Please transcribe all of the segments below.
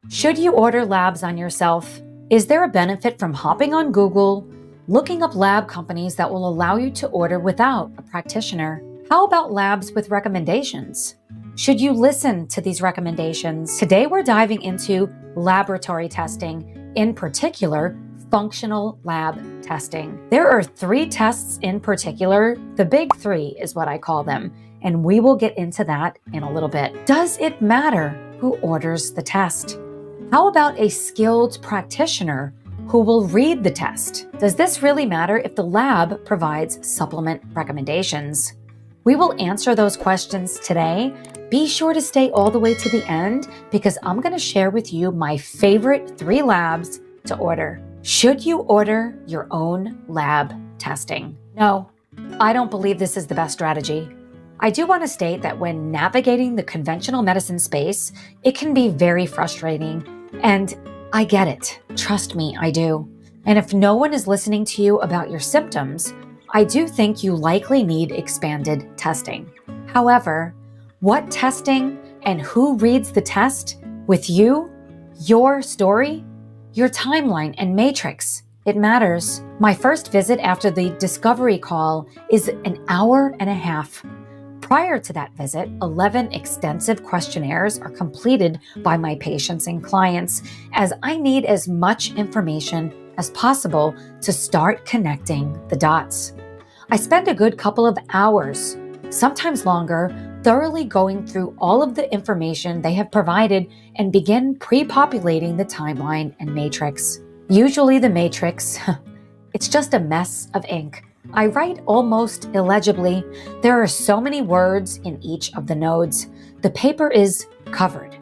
Should you order labs on yourself? Is there a benefit from hopping on Google, looking up lab companies that will allow you to order without a practitioner? How about labs with recommendations? Should you listen to these recommendations? Today we're diving into laboratory testing, in particular, functional lab testing. There are 3 tests in particular. The big 3 is what I call them, and we will get into that in a little bit. Does it matter who orders the test? How about a skilled practitioner who will read the test? Does this really matter if the lab provides supplement recommendations? We will answer those questions today. Be sure to stay all the way to the end because I'm going to share with you my favorite 3 labs to order. Should you order your own lab testing? No, I don't believe this is the best strategy. I do want to state that when navigating the conventional medicine space, it can be very frustrating, and I get it. Trust me, I do. And if no one is listening to you about your symptoms, I do think you likely need expanded testing. However, what testing and who reads the test with you, your story, your timeline and matrix, it matters. My first visit after the discovery call is an hour and a half. Prior to that visit, 11 extensive questionnaires are completed by my patients and clients, as I need as much information as possible to start connecting the dots. I spend a good couple of hours, sometimes longer, thoroughly going through all of the information they have provided and begin pre-populating the timeline and matrix. Usually the matrix, it's just a mess of ink. I write almost illegibly. There are so many words in each of the nodes. The paper is covered.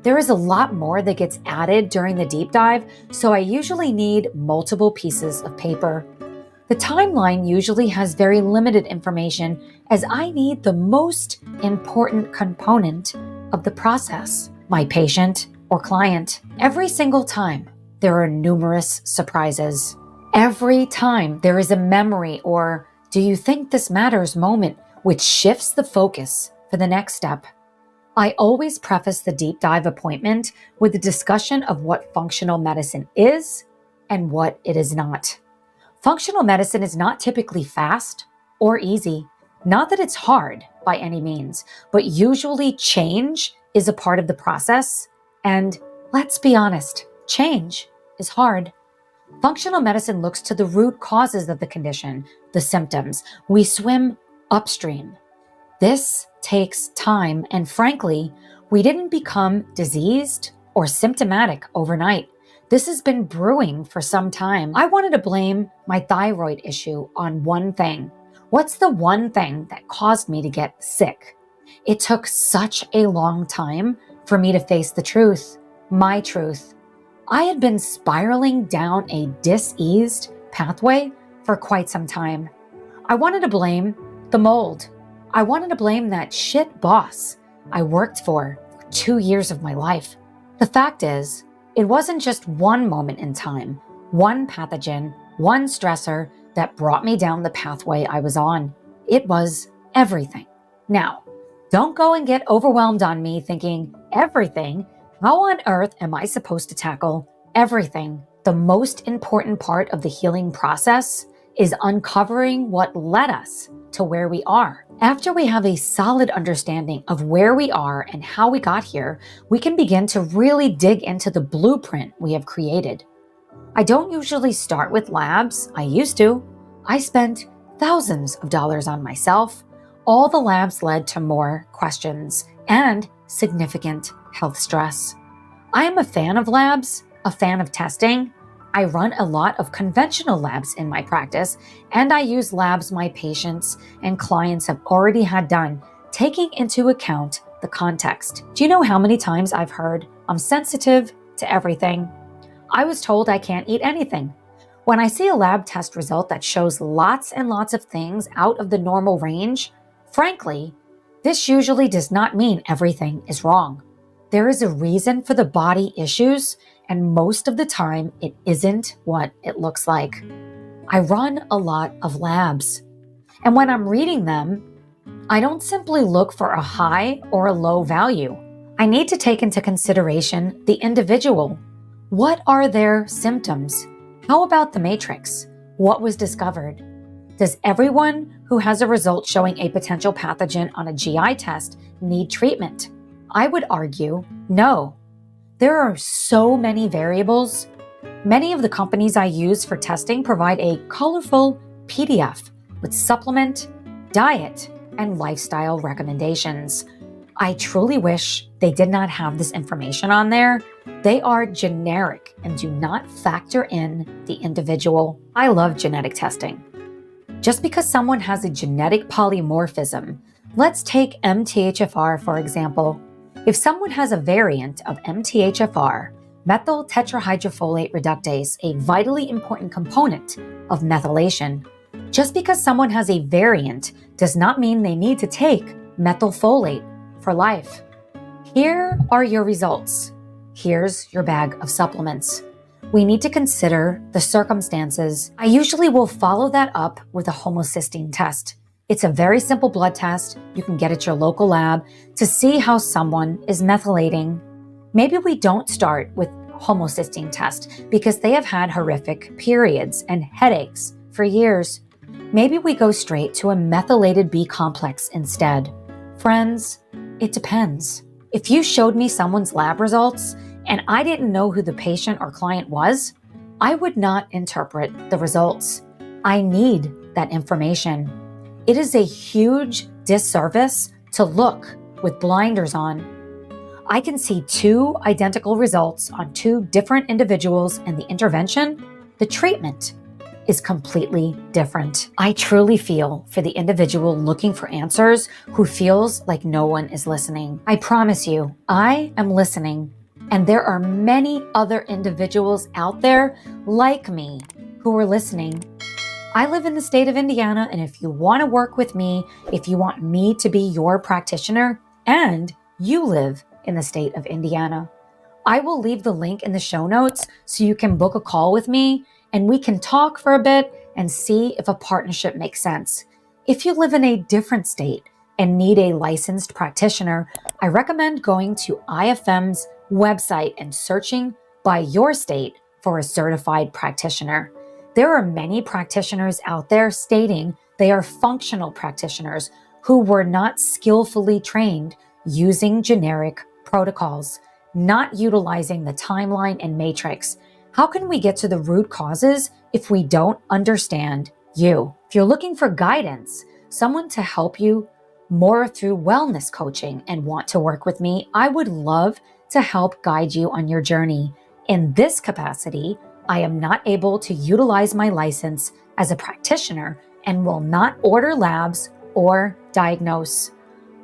There is a lot more that gets added during the deep dive, so I usually need multiple pieces of paper. The timeline usually has very limited information as I need the most important component of the process, my patient or client. Every single time, there are numerous surprises. Every time there is a memory or do you think this matters moment which shifts the focus for the next step. I always preface the deep dive appointment with a discussion of what functional medicine is and what it is not. Functional medicine is not typically fast or easy. Not that it's hard by any means, but usually change is a part of the process. And let's be honest, change is hard. Functional medicine looks to the root causes of the condition, the symptoms. We swim upstream. This takes time, and frankly, we didn't become diseased or symptomatic overnight. This has been brewing for some time. I wanted to blame my thyroid issue on one thing. What's the one thing that caused me to get sick? It took such a long time for me to face the truth, my truth. I had been spiraling down a diseased pathway for quite some time. I wanted to blame the mold. I wanted to blame that shit boss I worked for 2 years of my life. The fact is, it wasn't just one moment in time, one pathogen, one stressor that brought me down the pathway I was on. It was everything. Now, don't go and get overwhelmed on me thinking, everything? How on earth am I supposed to tackle everything? The most important part of the healing process is uncovering what led us to where we are. After we have a solid understanding of where we are and how we got here, we can begin to really dig into the blueprint we have created. I don't usually start with labs. I used to. I spent thousands of dollars on myself. All the labs led to more questions and significant health stress. I am a fan of labs, a fan of testing. I run a lot of conventional labs in my practice, and I use labs my patients and clients have already had done, taking into account the context. Do you know how many times I've heard, I'm sensitive to everything? I was told I can't eat anything. When I see a lab test result that shows lots and lots of things out of the normal range, frankly, this usually does not mean everything is wrong. There is a reason for the body issues, and most of the time, it isn't what it looks like. I run a lot of labs, and when I'm reading them, I don't simply look for a high or a low value. I need to take into consideration the individual. What are their symptoms? How about the matrix? What was discovered? Does everyone who has a result showing a potential pathogen on a GI test need treatment? I would argue no. There are so many variables. Many of the companies I use for testing provide a colorful PDF with supplement, diet, and lifestyle recommendations. I truly wish they did not have this information on there. They are generic and do not factor in the individual. I love genetic testing. Just because someone has a genetic polymorphism, let's take MTHFR for example. If someone has a variant of MTHFR, methyl tetrahydrofolate reductase, a vitally important component of methylation, just because someone has a variant does not mean they need to take methylfolate for life. Here are your results. Here's your bag of supplements. We need to consider the circumstances. I usually will follow that up with a homocysteine test. It's a very simple blood test you can get at your local lab to see how someone is methylating. Maybe we don't start with homocysteine test because they have had horrific periods and headaches for years. Maybe we go straight to a methylated B complex instead. Friends, it depends. If you showed me someone's lab results and I didn't know who the patient or client was, I would not interpret the results. I need that information. It is a huge disservice to look with blinders on. I can see two identical results on two different individuals, and the intervention, the treatment, is completely different. I truly feel for the individual looking for answers who feels like no one is listening. I promise you, I am listening, and there are many other individuals out there like me who are listening. I live in the state of Indiana, and if you want to work with me, if you want me to be your practitioner, and you live in the state of Indiana, I will leave the link in the show notes so you can book a call with me and we can talk for a bit and see if a partnership makes sense. If you live in a different state and need a licensed practitioner, I recommend going to IFM's website and searching by your state for a certified practitioner. There are many practitioners out there stating they are functional practitioners who were not skillfully trained using generic protocols, not utilizing the timeline and matrix. How can we get to the root causes if we don't understand you? If you're looking for guidance, someone to help you more through wellness coaching and want to work with me, I would love to help guide you on your journey. In this capacity, I am not able to utilize my license as a practitioner and will not order labs or diagnose.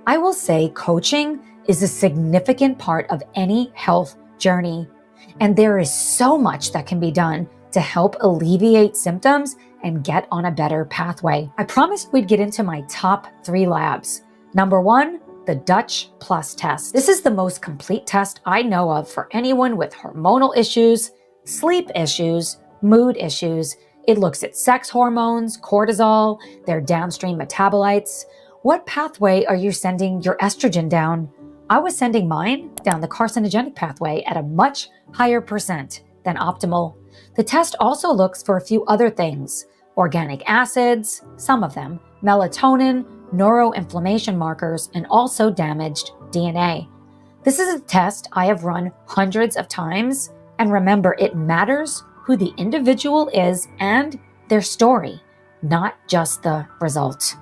I will say coaching is a significant part of any health journey, and there is so much that can be done to help alleviate symptoms and get on a better pathway. I promised we'd get into my top 3 labs. Number 1, the Dutch Plus test. This is the most complete test I know of for anyone with hormonal issues, sleep issues, mood issues. It looks at sex hormones, cortisol, their downstream metabolites. What pathway are you sending your estrogen down? I was sending mine down the carcinogenic pathway at a much higher percent than optimal. The test also looks for a few other things: organic acids, some of them, melatonin, neuroinflammation markers, and also damaged DNA. This is a test I have run hundreds of times, and remember, it matters who the individual is and their story, not just the result.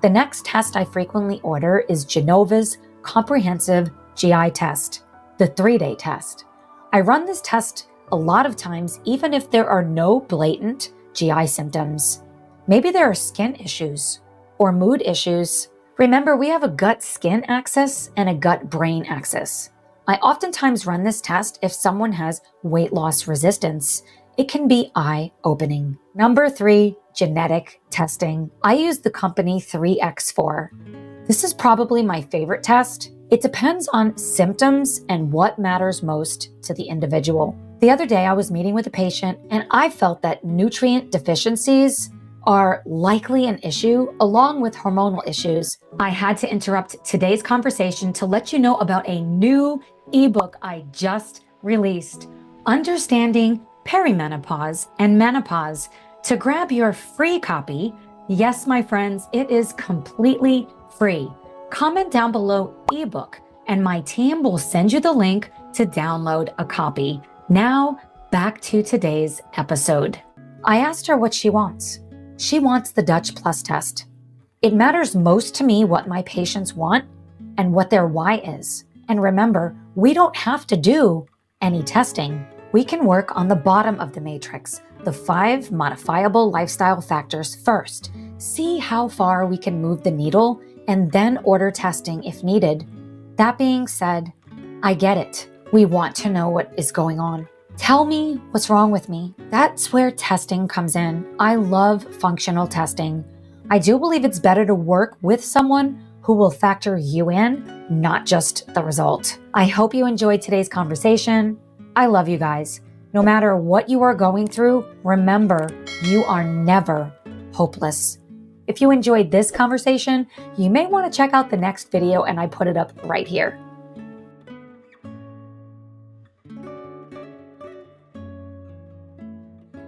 The next test I frequently order is Genova's Comprehensive GI Test, the 3-day test. I run this test a lot of times even if there are no blatant GI symptoms. Maybe there are skin issues or mood issues. Remember, we have a gut-skin axis and a gut-brain axis. I oftentimes run this test if someone has weight loss resistance. It can be eye-opening. Number 3, genetic testing. I use the company 3X4. This is probably my favorite test. It depends on symptoms and what matters most to the individual. The other day I was meeting with a patient and I felt that nutrient deficiencies are likely an issue along with hormonal issues. I had to interrupt today's conversation to let you know about a new ebook I just released, Understanding Perimenopause and Menopause. To grab your free copy, yes, my friends, it is completely free. Comment down below ebook and my team will send you the link to download a copy. Now, back to today's episode. I asked her what she wants. She wants the Dutch Plus test. It matters most to me what my patients want and what their why is. And remember, we don't have to do any testing. We can work on the bottom of the matrix, the 5 modifiable lifestyle factors first, see how far we can move the needle, and then order testing if needed. That being said, I get it. We want to know what is going on. Tell me what's wrong with me. That's where testing comes in. I love functional testing. I do believe it's better to work with someone who will factor you in, not just the result. I hope you enjoyed today's conversation. I love you guys. No matter what you are going through, remember, you are never hopeless. If you enjoyed this conversation, you may want to check out the next video and I put it up right here.